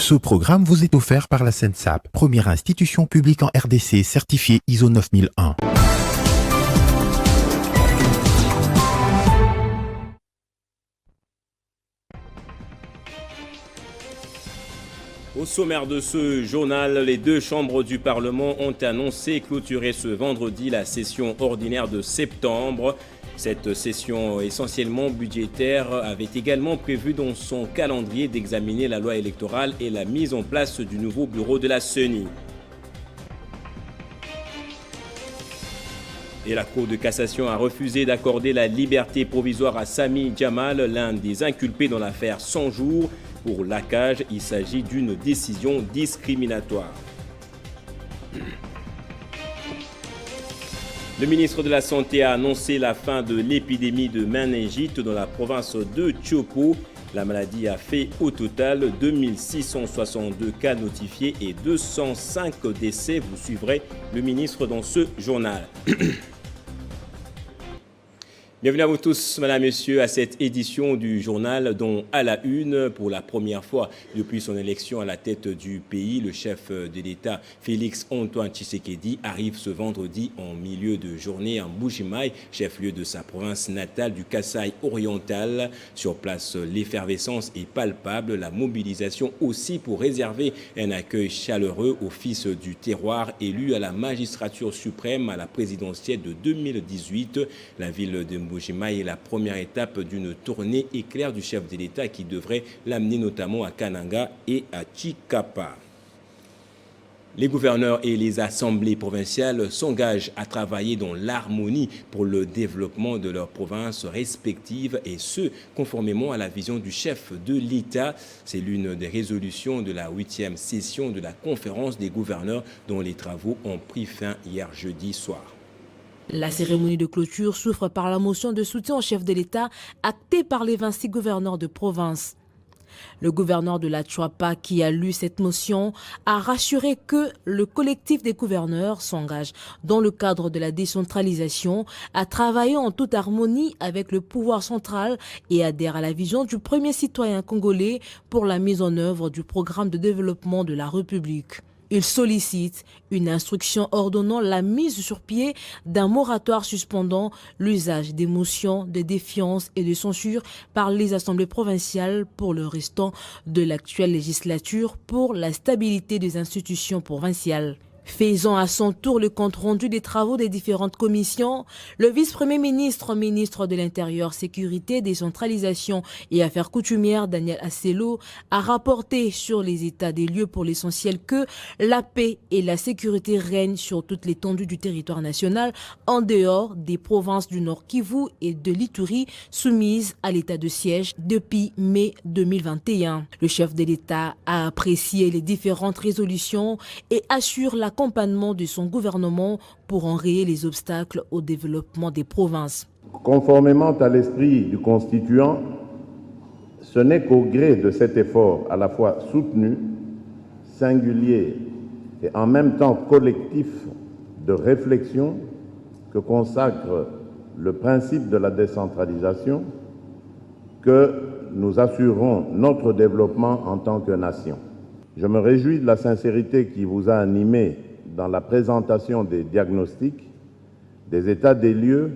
Ce programme vous est offert par la SENSAP, première institution publique en RDC certifiée ISO 9001. Au sommaire de ce journal, les deux chambres du Parlement ont annoncé clôturer ce vendredi la session ordinaire de septembre. Cette session essentiellement budgétaire avait également prévu dans son calendrier d'examiner la loi électorale et la mise en place du nouveau bureau de la CENI. Et la Cour de cassation a refusé d'accorder la liberté provisoire à Sami Jamal, l'un des inculpés dans l'affaire 100 jours. Pour l'ACAJ, il s'agit d'une décision discriminatoire. Le ministre de la Santé a annoncé la fin de l'épidémie de méningite dans la province de Tchopo. La maladie a fait au total 2662 cas notifiés et 205 décès. Vous suivrez le ministre dans ce journal. Bienvenue à vous tous, mesdames, messieurs, à cette édition du journal dont à la une, pour la première fois depuis son élection à la tête du pays, le chef de l'État, Félix Antoine Tshisekedi, arrive ce vendredi en milieu de journée en Mbuji-Mayi, chef-lieu de sa province natale du Kasaï oriental. Sur place, l'effervescence est palpable, la mobilisation aussi pour réserver un accueil chaleureux au fils du terroir élu à la magistrature suprême à la présidentielle de 2018. La ville de Mbuji-Mayi est la première étape d'une tournée éclair du chef de l'État qui devrait l'amener notamment à Kananga et à Chikapa. Les gouverneurs et les assemblées provinciales s'engagent à travailler dans l'harmonie pour le développement de leurs provinces respectives et ce, conformément à la vision du chef de l'État. C'est l'une des résolutions de la 8e session de la conférence des gouverneurs dont les travaux ont pris fin hier jeudi soir. La cérémonie de clôture s'ouvre par la motion de soutien au chef de l'État actée par les 26 gouverneurs de province. Le gouverneur de la Tchouapa qui a lu cette motion a rassuré que le collectif des gouverneurs s'engage dans le cadre de la décentralisation à travailler en toute harmonie avec le pouvoir central et adhère à la vision du premier citoyen congolais pour la mise en œuvre du programme de développement de la République. Il sollicite une instruction ordonnant la mise sur pied d'un moratoire suspendant l'usage des motions de défiance et de censure par les assemblées provinciales pour le restant de l'actuelle législature pour la stabilité des institutions provinciales. Faisant à son tour le compte-rendu des travaux des différentes commissions, le vice-premier ministre, ministre de l'Intérieur, Sécurité, Décentralisation et Affaires coutumières, Daniel Asselo, a rapporté sur les états des lieux pour l'essentiel que la paix et la sécurité règnent sur toute l'étendue du territoire national, en dehors des provinces du Nord Kivu et de l'Ituri, soumises à l'état de siège depuis mai 2021. Le chef de l'État a apprécié les différentes résolutions et assure l'accompagnement de son gouvernement pour enrayer les obstacles au développement des provinces. Conformément à l'esprit du constituant, ce n'est qu'au gré de cet effort à la fois soutenu, singulier et en même temps collectif de réflexion que consacre le principe de la décentralisation que nous assurerons notre développement en tant que nation. Je me réjouis de la sincérité qui vous a animé dans la présentation des diagnostics, des états des lieux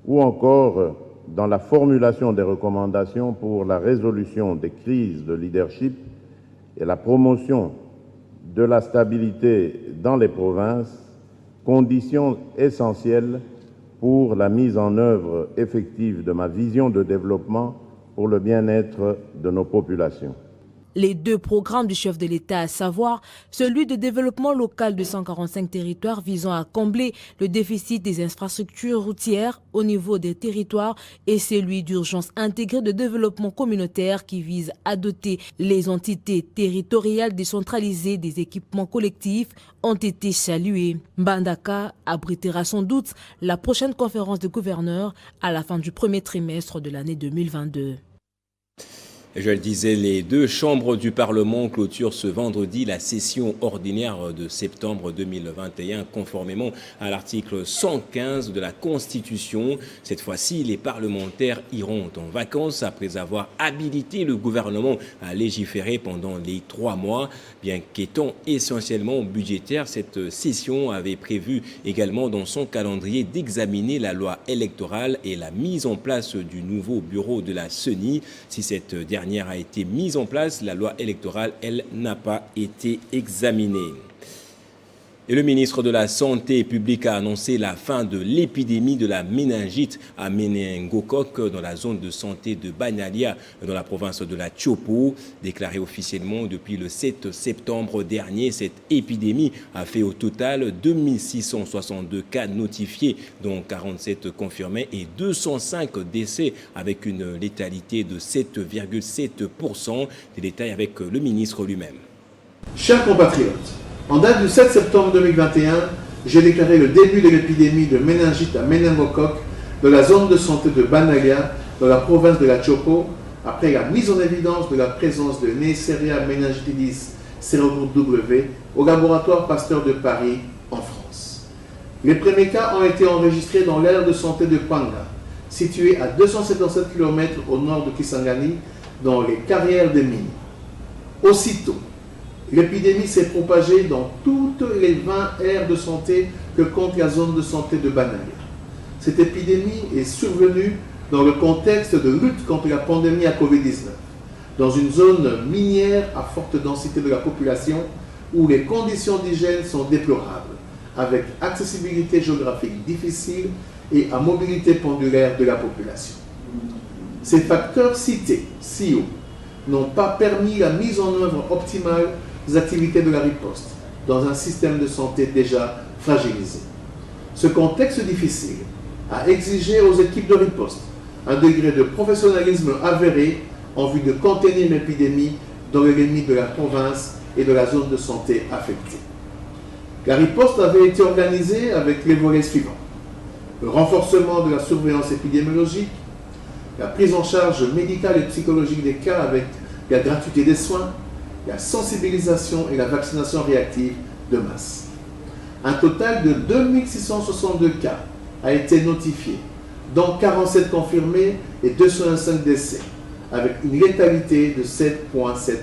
ou encore dans la formulation des recommandations pour la résolution des crises de leadership et la promotion de la stabilité dans les provinces, conditions essentielles pour la mise en œuvre effective de ma vision de développement pour le bien-être de nos populations. Les deux programmes du chef de l'État, à savoir celui de développement local de 145 territoires visant à combler le déficit des infrastructures routières au niveau des territoires et celui d'urgence intégrée de développement communautaire qui vise à doter les entités territoriales décentralisées des équipements collectifs ont été salués. Mbandaka abritera sans doute la prochaine conférence de gouverneurs à la fin du premier trimestre de l'année 2022. Je le disais, les deux chambres du Parlement clôturent ce vendredi la session ordinaire de septembre 2021, conformément à l'article 115 de la Constitution. Cette fois-ci, les parlementaires iront en vacances après avoir habilité le gouvernement à légiférer pendant les 3 mois. Bien qu'étant essentiellement budgétaire, cette session avait prévu également dans son calendrier d'examiner la loi électorale et la mise en place du nouveau bureau de la CENI. Si cette dernière a été mise en place, la loi électorale, elle, n'a pas été examinée. Et le ministre de la Santé publique a annoncé la fin de l'épidémie de la méningite à méningocoque dans la zone de santé de Banyalia, dans la province de la Tchopo. Déclaré officiellement depuis le 7 septembre dernier, cette épidémie a fait au total 2662 cas notifiés, dont 47 confirmés et 205 décès avec une létalité de 7,7%. Des détails avec le ministre lui-même. Chers compatriotes, en date du 7 septembre 2021, j'ai déclaré le début de l'épidémie de méningite à méningocoque de la zone de santé de Banyalia, dans la province de la Tchopo, après la mise en évidence de la présence de Neisseria meningitidis sérogroupe W au laboratoire Pasteur de Paris, en France. Les premiers cas ont été enregistrés dans l'aire de santé de Panga, située à 277 km au nord de Kisangani, dans les carrières des mines. Aussitôt, l'épidémie s'est propagée dans toutes les 20 aires de santé que compte la zone de santé de Banyalia. Cette épidémie est survenue dans le contexte de lutte contre la pandémie à Covid-19, dans une zone minière à forte densité de la population où les conditions d'hygiène sont déplorables, avec accessibilité géographique difficile et à mobilité pendulaire de la population. Ces facteurs cités si haut n'ont pas permis la mise en œuvre optimale des activités de la riposte dans un système de santé déjà fragilisé. Ce contexte difficile a exigé aux équipes de riposte un degré de professionnalisme avéré en vue de contenir l'épidémie dans les limites de la province et de la zone de santé affectée. La riposte avait été organisée avec les volets suivants: le renforcement de la surveillance épidémiologique, la prise en charge médicale et psychologique des cas avec la gratuité des soins, la sensibilisation et la vaccination réactive de masse. Un total de 2662 cas a été notifié, dont 47 confirmés et 205 décès, avec une létalité de 7,7%.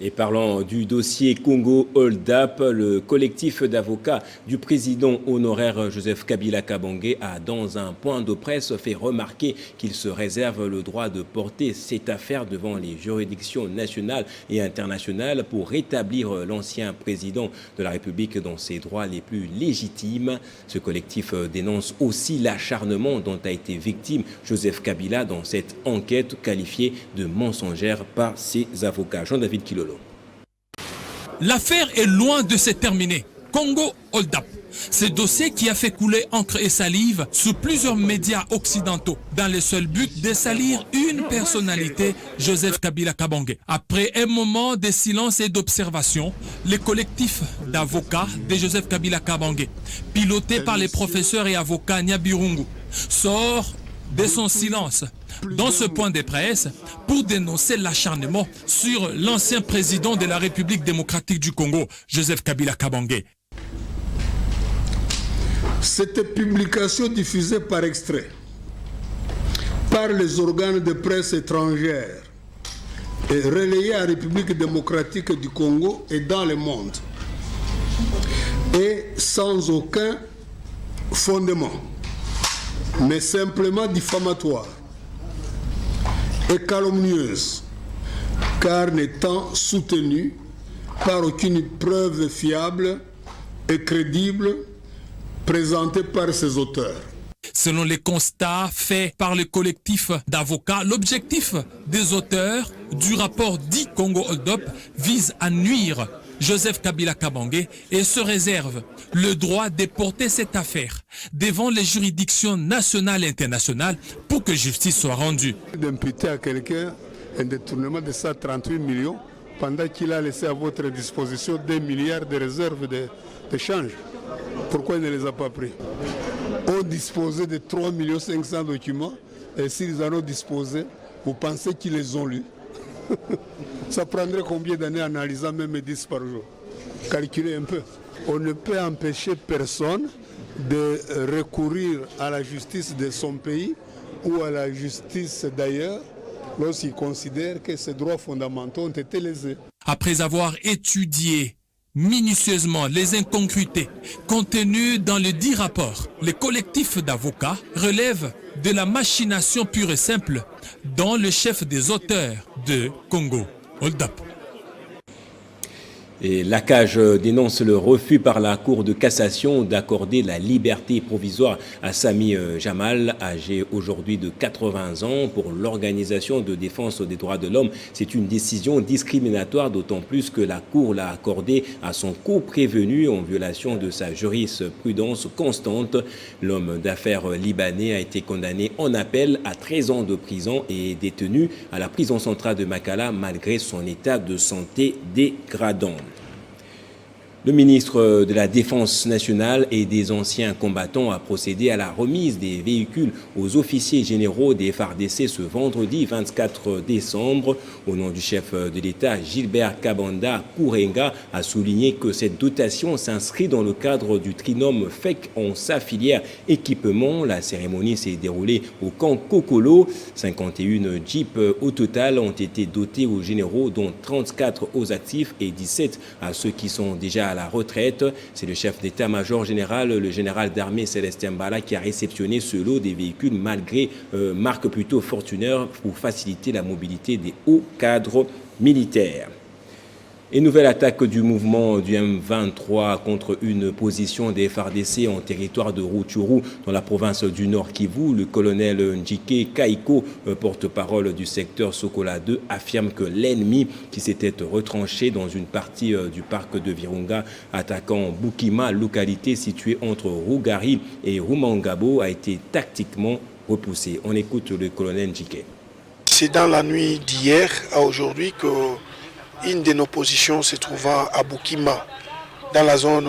Et parlant du dossier Congo Hold Up, le collectif d'avocats du président honoraire Joseph Kabila Kabange a, dans un point de presse, fait remarquer qu'il se réserve le droit de porter cette affaire devant les juridictions nationales et internationales pour rétablir l'ancien président de la République dans ses droits les plus légitimes. Ce collectif dénonce aussi l'acharnement dont a été victime Joseph Kabila dans cette enquête qualifiée de mensongère par ses avocats. Jean-David Kilolo. L'affaire est loin de se terminer. Congo Hold Up. Ce dossier qui a fait couler encre et salive sous plusieurs médias occidentaux dans le seul but de salir une personnalité, Joseph Kabila Kabange. Après un moment de silence et d'observation, le collectif d'avocats de Joseph Kabila Kabange, piloté par les professeurs et avocats Nyabirungu, sort de son silence dans ce point de presse pour dénoncer l'acharnement sur l'ancien président de la République démocratique du Congo, Joseph Kabila Kabange. Cette publication diffusée par extrait par les organes de presse étrangères et relayée à la République démocratique du Congo et dans le monde est sans aucun fondement, mais simplement diffamatoire et calomnieuse, car n'étant soutenue par aucune preuve fiable et crédible présentée par ses auteurs. Selon les constats faits par le collectif d'avocats, l'objectif des auteurs du rapport dit Congo Hold Up vise à nuire Joseph Kabila Kabange et se réserve le droit de porter cette affaire devant les juridictions nationales et internationales pour que justice soit rendue. D'imputer à quelqu'un un détournement de 138 millions pendant qu'il a laissé à votre disposition 2 milliards de réserves de change. Pourquoi il ne les a pas pris? On disposait de 3 500 000 documents et s'ils en ont disposé, Vous pensez qu'ils les ont lus? Ça prendrait combien d'années analysant même 10 par jour? Calculez un peu. On ne peut empêcher personne de recourir à la justice de son pays ou à la justice d'ailleurs lorsqu'il considère que ses droits fondamentaux ont été lésés. Après avoir étudié minutieusement les incongruités contenues dans le dit rapport, le collectif d'avocats relève de la machination pure et simple dont le chef des auteurs de Congo Hold Up. Et l'ACAJ dénonce le refus par la Cour de cassation d'accorder la liberté provisoire à Sami Jamal, âgé aujourd'hui de 80 ans, pour l'Organisation de défense des droits de l'homme. C'est une décision discriminatoire, d'autant plus que la Cour l'a accordée à son co-prévenu en violation de sa jurisprudence constante. L'homme d'affaires libanais a été condamné en appel à 13 ans de prison et est détenu à la prison centrale de Makala malgré son état de santé dégradant. Le ministre de la Défense nationale et des anciens combattants a procédé à la remise des véhicules aux officiers généraux des FARDC ce vendredi 24 décembre. Au nom du chef de l'État, Gilbert Kabanda Kourenga a souligné que cette dotation s'inscrit dans le cadre du trinôme FEC en sa filière équipement. La cérémonie s'est déroulée au camp Kokolo. 51 jeeps au total ont été dotés aux généraux, dont 34 aux actifs et 17 à ceux qui sont déjà à la retraite. C'est le chef d'état-major général, le général d'armée Célestin Bala, qui a réceptionné ce lot des véhicules marque plutôt Fortuner pour faciliter la mobilité des hauts cadres militaires. Et nouvelle attaque du mouvement du M23 contre une position des FARDC en territoire de Rutshuru dans la province du Nord Kivu. Le colonel Njike Kaiko, porte-parole du secteur Sokola 2, affirme que l'ennemi qui s'était retranché dans une partie du parc de Virunga, attaquant Bukima, localité située entre Rugari et Rumangabo, a été tactiquement repoussé. On écoute le colonel Njike. C'est dans la nuit d'hier à aujourd'hui que une de nos positions se trouvant à Bukima, dans la zone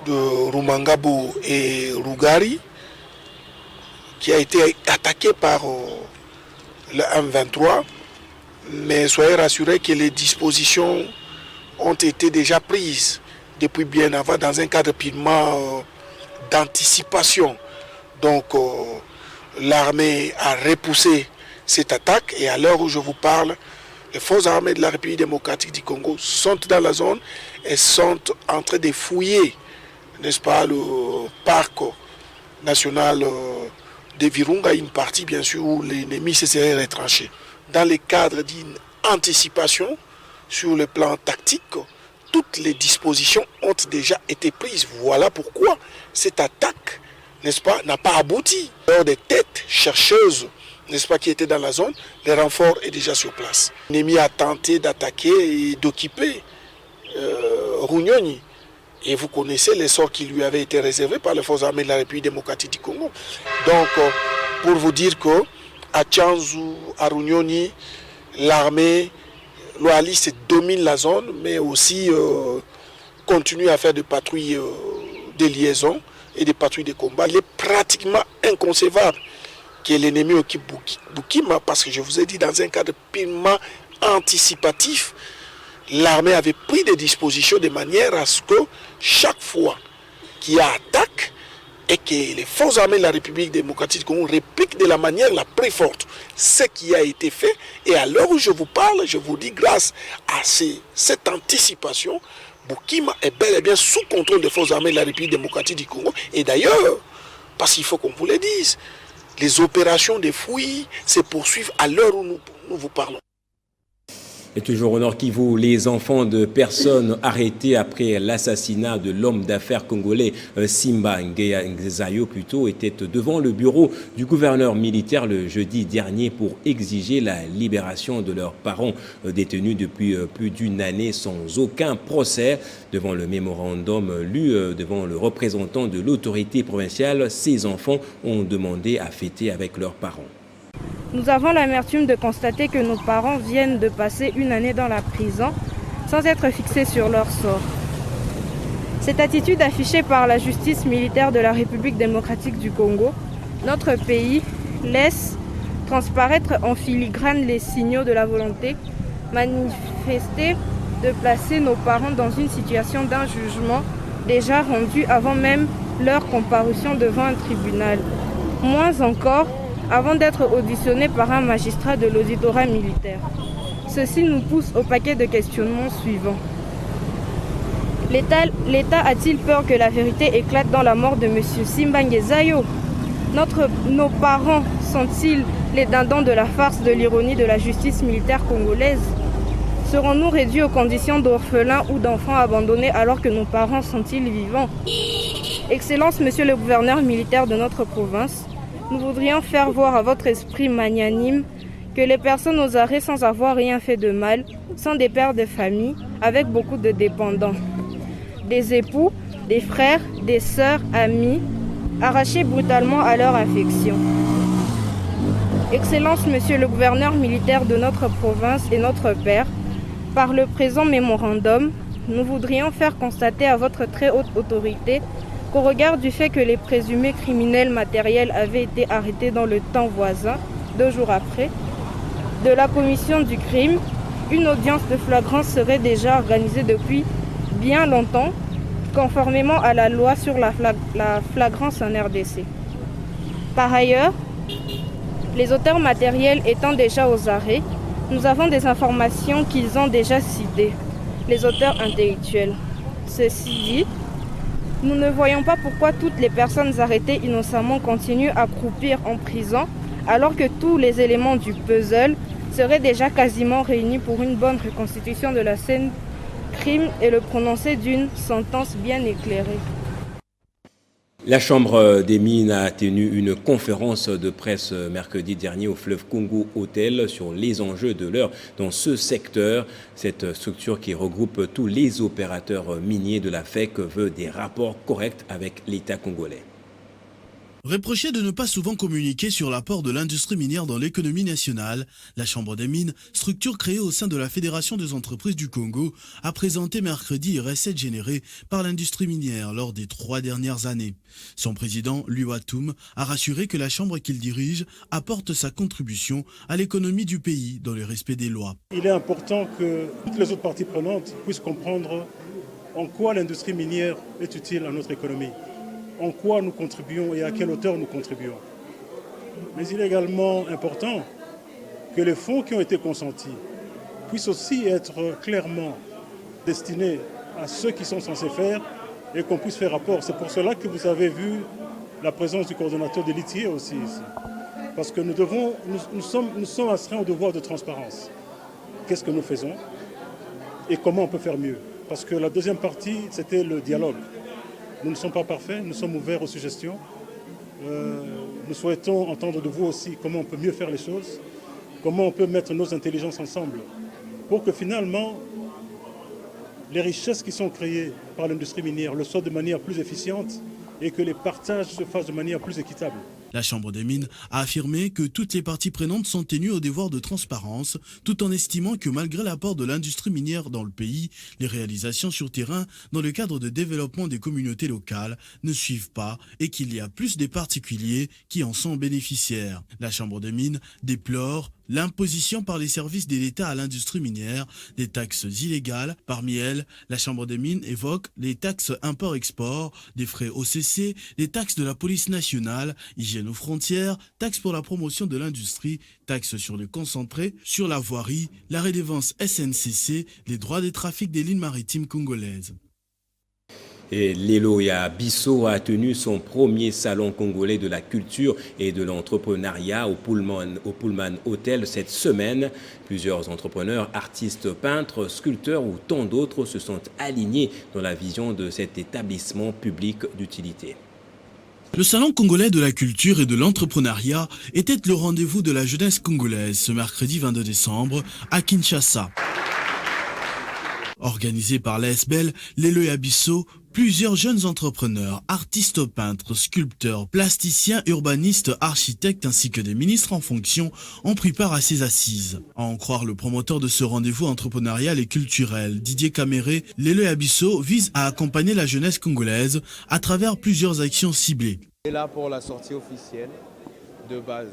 de Rumangabo et Rugari, qui a été attaquée par le M23. Mais soyez rassurés que les dispositions ont été déjà prises depuis bien avant dans un cadre purement d'anticipation. Donc l'armée a repoussé cette attaque et à l'heure où je vous parle, les forces armées de la République démocratique du Congo sont dans la zone et sont en train de fouiller, n'est-ce pas, le parc national de Virunga, une partie bien sûr où l'ennemi se serait retranché. Dans le cadre d'une anticipation sur le plan tactique, toutes les dispositions ont déjà été prises. Voilà pourquoi cette attaque, n'est-ce pas, n'a pas abouti. Lors des têtes chercheuses, n'est-ce pas, qui étaient dans la zone, le renfort est déjà sur place. L'ennemi a tenté d'attaquer et d'occuper Runyonyi. Et vous connaissez les sorts qui lui avaient été réservés par les forces armées de la République démocratique du Congo. Donc, pour vous dire qu'à Tchanzu, à Runyonyi, l'armée loyaliste domine la zone, mais aussi continue à faire des patrouilles de liaison et des patrouilles de combat. Il est pratiquement inconcevable que l'ennemi occupe Bukima, parce que je vous ai dit, dans un cadre purement anticipatif, l'armée avait pris des dispositions de manière à ce que chaque fois qu'il y a attaque et que les forces armées de la République démocratique du Congo répliquent de la manière la plus forte ce qui a été fait. Et à l'heure où je vous parle, je vous dis, grâce à cette anticipation, Bukima est bel et bien sous contrôle des forces armées de la République démocratique du Congo. Et d'ailleurs, parce qu'il faut qu'on vous le dise, les opérations de fouilles se poursuivent à l'heure où nous vous parlons. Et toujours au Nord Kivu, les enfants de personnes arrêtées après l'assassinat de l'homme d'affaires congolais Simba Ngezayo étaient devant le bureau du gouverneur militaire le jeudi dernier pour exiger la libération de leurs parents détenus depuis plus d'une année sans aucun procès. Devant le mémorandum lu devant le représentant de l'autorité provinciale, ces enfants ont demandé à fêter avec leurs parents. Nous avons l'amertume de constater que nos parents viennent de passer une année dans la prison sans être fixés sur leur sort. Cette attitude affichée par la justice militaire de la République démocratique du Congo, notre pays laisse transparaître en filigrane les signaux de la volonté manifestée de placer nos parents dans une situation d'un jugement déjà rendu avant même leur comparution devant un tribunal. Moins encore, avant d'être auditionnés par un magistrat de l'auditorat militaire. Ceci nous pousse au paquet de questionnements suivants. L'État a-t-il peur que la vérité éclate dans la mort de M. Simbangué Zayo? Nos parents sont-ils les dindons de la farce de l'ironie de la justice militaire congolaise? Serons-nous réduits aux conditions d'orphelins ou d'enfants abandonnés alors que nos parents sont-ils vivants? Excellence, Monsieur le gouverneur militaire de notre province, nous voudrions faire voir à votre esprit magnanime que les personnes aux arrêts sans avoir rien fait de mal sont des pères de famille avec beaucoup de dépendants. Des époux, des frères, des sœurs, amis, arrachés brutalement à leur affection. Excellence, Monsieur le gouverneur militaire de notre province et notre père, par le présent mémorandum, nous voudrions faire constater à votre très haute autorité qu'au regard du fait que les présumés criminels matériels avaient été arrêtés dans le temps voisin, 2 jours après, de la commission du crime, une audience de flagrance serait déjà organisée depuis bien longtemps, conformément à la loi sur la flagrance en RDC. Par ailleurs, les auteurs matériels étant déjà aux arrêts, nous avons des informations qu'ils ont déjà citées, les auteurs intellectuels. Ceci dit, nous ne voyons pas pourquoi toutes les personnes arrêtées innocemment continuent à croupir en prison alors que tous les éléments du puzzle seraient déjà quasiment réunis pour une bonne reconstitution de la scène crime et le prononcé d'une sentence bien éclairée. La Chambre des mines a tenu une conférence de presse mercredi dernier au fleuve Congo Hôtel sur les enjeux de l'heure dans ce secteur. Cette structure qui regroupe tous les opérateurs miniers de la FEC veut des rapports corrects avec l'État congolais. Reproché de ne pas souvent communiquer sur l'apport de l'industrie minière dans l'économie nationale, la Chambre des mines, structure créée au sein de la Fédération des entreprises du Congo, a présenté mercredi les recettes générées par l'industrie minière lors des 3 dernières années. Son président, Louis Watoum, a rassuré que la Chambre qu'il dirige apporte sa contribution à l'économie du pays dans le respect des lois. Il est important que toutes les autres parties prenantes puissent comprendre en quoi l'industrie minière est utile à notre économie, en quoi nous contribuons et à quelle hauteur nous contribuons. Mais il est également important que les fonds qui ont été consentis puissent aussi être clairement destinés à ceux qui sont censés faire et qu'on puisse faire rapport. C'est pour cela que vous avez vu la présence du coordonnateur de l'ITIE aussi ici. Parce que nous sommes astreints au devoir de transparence. Qu'est-ce que nous faisons et comment on peut faire mieux? Parce que la deuxième partie, c'était le dialogue. Nous ne sommes pas parfaits, nous sommes ouverts aux suggestions. Nous souhaitons entendre de vous aussi comment on peut mieux faire les choses, comment on peut mettre nos intelligences ensemble pour que finalement les richesses qui sont créées par l'industrie minière le soient de manière plus efficiente et que les partages se fassent de manière plus équitable. La Chambre des mines a affirmé que toutes les parties prenantes sont tenues au devoir de transparence, tout en estimant que malgré l'apport de l'industrie minière dans le pays, les réalisations sur terrain dans le cadre de développement des communautés locales ne suivent pas et qu'il y a plus des particuliers qui en sont bénéficiaires. La Chambre des mines déplore l'imposition par les services de l'État à l'industrie minière des taxes illégales. Parmi elles, la Chambre des mines évoque les taxes import-export, des frais OCC, les taxes de la police nationale, hygiène aux frontières, taxes pour la promotion de l'industrie, taxes sur le concentré, sur la voirie, la redevance SNCC, les droits des trafics des lignes maritimes congolaises. Et Leloya Bisso a tenu son premier salon congolais de la culture et de l'entrepreneuriat au Pullman Hotel cette semaine. Plusieurs entrepreneurs, artistes, peintres, sculpteurs ou tant d'autres se sont alignés dans la vision de cet établissement public d'utilité. Le Salon congolais de la culture et de l'entrepreneuriat était le rendez-vous de la jeunesse congolaise ce mercredi 22 décembre à Kinshasa. Organisé par l'ASBEL, Leloya Bisso, plusieurs jeunes entrepreneurs, artistes peintres, sculpteurs, plasticiens, urbanistes, architectes ainsi que des ministres en fonction ont pris part à ces assises. À en croire le promoteur de ce rendez-vous entrepreneurial et culturel, Didier Caméré, Leloya Bisso vise à accompagner la jeunesse congolaise à travers plusieurs actions ciblées. Et là pour la sortie officielle de base,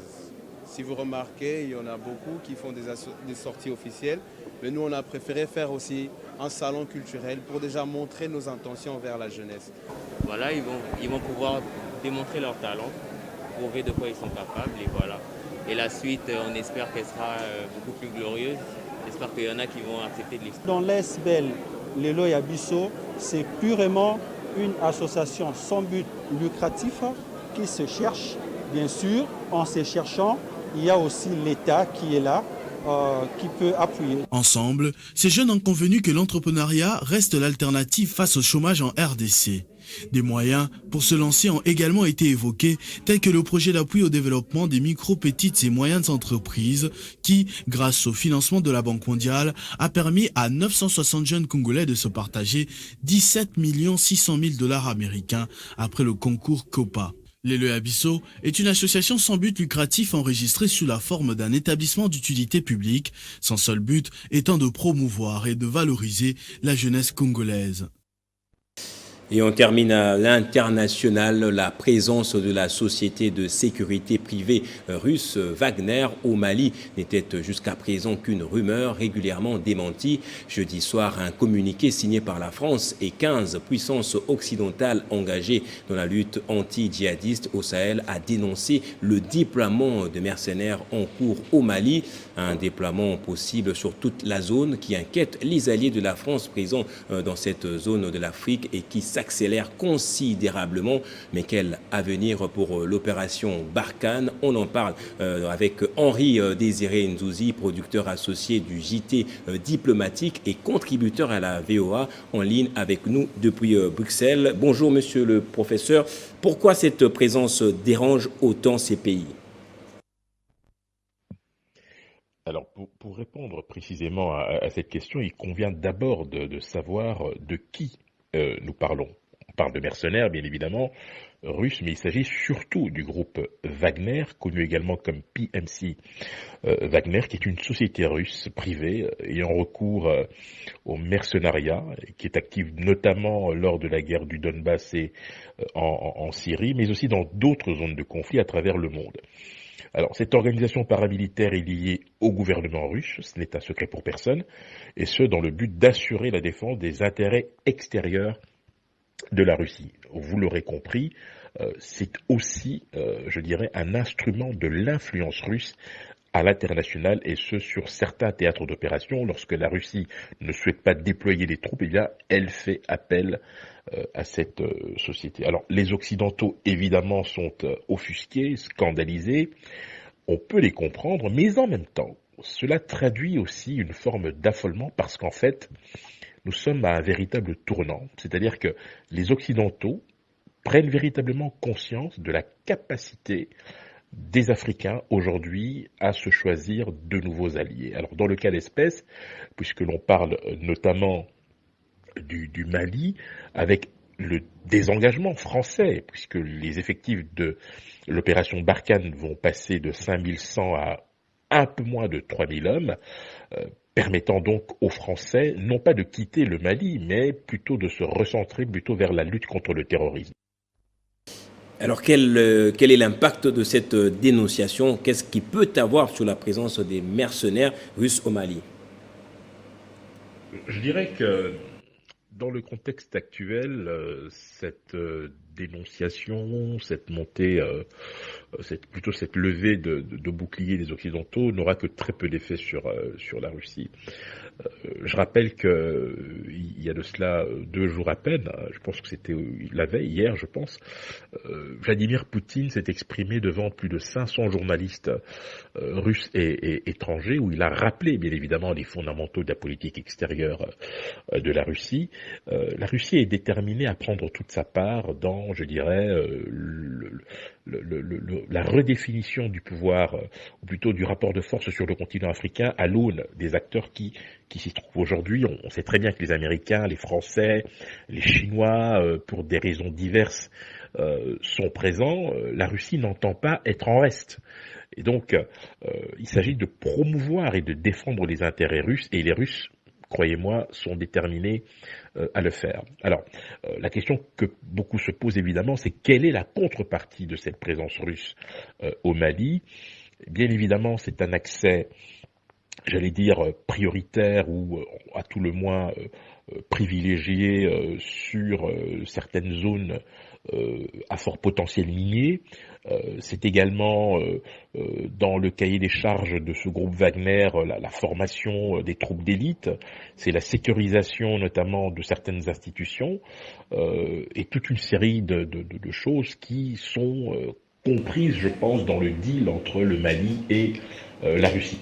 Si vous remarquez, il y en a beaucoup qui font des sorties officielles, mais nous on a préféré faire aussi un salon culturel pour déjà montrer nos intentions envers la jeunesse. Voilà, ils vont pouvoir démontrer leur talent, prouver de quoi ils sont capables et voilà. Et la suite, on espère qu'elle sera beaucoup plus glorieuse. J'espère qu'il y en a qui vont accepter de l'expérience. Dans l'ESBEL, Lelo et Abisso, c'est purement une association sans but lucratif qui se cherche, bien sûr. En se cherchant, il y a aussi l'État qui est là, qui peut appuyer. Ensemble, ces jeunes ont convenu que l'entrepreneuriat reste l'alternative face au chômage en RDC. Des moyens pour se lancer ont également été évoqués, tels que le projet d'appui au développement des micro, petites et moyennes entreprises qui, grâce au financement de la Banque mondiale, a permis à 960 jeunes Congolais de se partager 17 600 000 $ américains après le concours COPA. Lelo Abisso est une association sans but lucratif enregistrée sous la forme d'un établissement d'utilité publique, son seul but étant de promouvoir et de valoriser la jeunesse congolaise. Et on termine à l'international, la présence de la société de sécurité privée russe Wagner au Mali n'était jusqu'à présent qu'une rumeur régulièrement démentie. Jeudi soir, un communiqué signé par la France et 15 puissances occidentales engagées dans la lutte anti-djihadiste au Sahel a dénoncé le déploiement de mercenaires en cours au Mali. Un déploiement possible sur toute la zone qui inquiète les alliés de la France présents dans cette zone de l'Afrique et qui s'accélère considérablement. Mais quel avenir pour l'opération Barkhane? On en parle avec Henri Désiré Nzouzi, producteur associé du JT diplomatique et contributeur à la VOA, en ligne avec nous depuis Bruxelles. Bonjour monsieur le professeur, pourquoi cette présence dérange autant ces pays? Alors, pour répondre précisément à cette question, il convient d'abord de savoir de qui nous parlons. On parle de mercenaires, bien évidemment, russes, mais il s'agit surtout du groupe Wagner, connu également comme PMC Wagner, qui est une société russe privée ayant recours au mercenariat, qui est active notamment lors de la guerre du Donbass et en Syrie, mais aussi dans d'autres zones de conflit à travers le monde. Alors, cette organisation paramilitaire est liée au gouvernement russe, ce n'est un secret pour personne, et ce, dans le but d'assurer la défense des intérêts extérieurs de la Russie. Vous l'aurez compris, c'est aussi, je dirais, un instrument de l'influence russe à l'international, et ce, sur certains théâtres d'opération. Lorsque la Russie ne souhaite pas déployer les troupes, eh bien, elle fait appel à cette société. Alors, les Occidentaux, évidemment, sont offusqués, scandalisés. On peut les comprendre, mais en même temps, cela traduit aussi une forme d'affolement parce qu'en fait, nous sommes à un véritable tournant. C'est-à-dire que les Occidentaux prennent véritablement conscience de la capacité des Africains aujourd'hui à se choisir de nouveaux alliés. Alors, dans le cas d'espèce, puisque l'on parle notamment du Mali, avec le désengagement français, puisque les effectifs de l'opération Barkhane vont passer de 5100 à un peu moins de 3000 hommes, permettant donc aux Français non pas de quitter le Mali, mais plutôt de se recentrer plutôt vers la lutte contre le terrorisme. Alors quel est l'impact de cette dénonciation? Qu'est-ce qui peut avoir sur la présence des mercenaires russes au Mali? Je dirais que dans le contexte actuel, cette dénonciation, cette montée, plutôt cette levée de boucliers des Occidentaux n'aura que très peu d'effet sur la Russie. Je rappelle qu'il y a de cela 2 jours à peine, je pense que c'était la veille, hier je pense, Vladimir Poutine s'est exprimé devant plus de 500 journalistes russes et étrangers, où il a rappelé bien évidemment les fondamentaux de la politique extérieure de la Russie. La Russie est déterminée à prendre toute sa part dans, je dirais, la redéfinition du pouvoir, ou plutôt du rapport de force sur le continent africain à l'aune des acteurs qui s'y trouvent aujourd'hui. On sait très bien que les Américains, les Français, les Chinois, pour des raisons diverses, sont présents. La Russie n'entend pas être en reste. Et donc, il s'agit de promouvoir et de défendre les intérêts russes, et les Russes, croyez-moi, sont déterminés à le faire. Alors, la question que beaucoup se posent évidemment, c'est quelle est la contrepartie de cette présence russe au Mali? Bien évidemment, c'est un accès, j'allais dire, prioritaire ou à tout le moins privilégié sur certaines zones à fort potentiel minier. C'est également dans le cahier des charges de ce groupe Wagner la formation des troupes d'élite, c'est la sécurisation notamment de certaines institutions et toute une série de choses qui sont comprises, je pense, dans le deal entre le Mali et la Russie.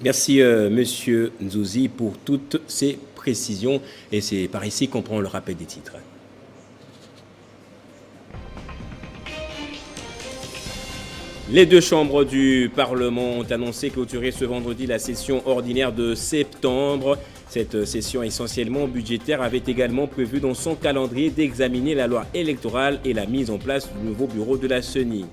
Merci Monsieur Nzouzi pour toutes ces précisions et c'est par ici qu'on prend le rappel des titres. Les deux chambres du Parlement ont annoncé clôturer ce vendredi la session ordinaire de septembre. Cette session essentiellement budgétaire avait également prévu dans son calendrier d'examiner la loi électorale et la mise en place du nouveau bureau de la CENI.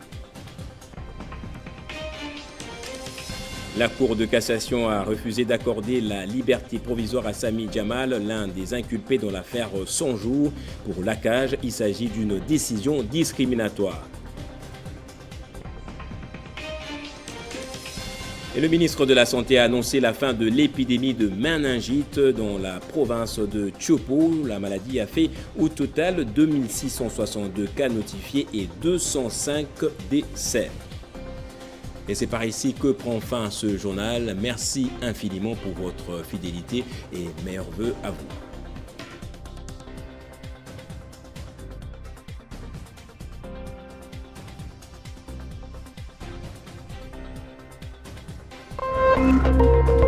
La Cour de cassation a refusé d'accorder la liberté provisoire à Sami Jamal, l'un des inculpés dans l'affaire 100 jours. Pour l'ACAJ, il s'agit d'une décision discriminatoire. Et le ministre de la Santé a annoncé la fin de l'épidémie de méningite dans la province de Chopo. La maladie a fait au total 2662 cas notifiés et 205 décès. Et c'est par ici que prend fin ce journal. Merci infiniment pour votre fidélité et meilleurs vœux à vous.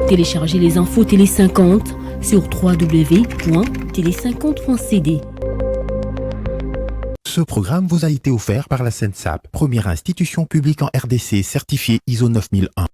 Téléchargez les infos Télé 50 sur www.tele50.cd. Ce programme vous a été offert par la SENSAP, première institution publique en RDC certifiée ISO 9001.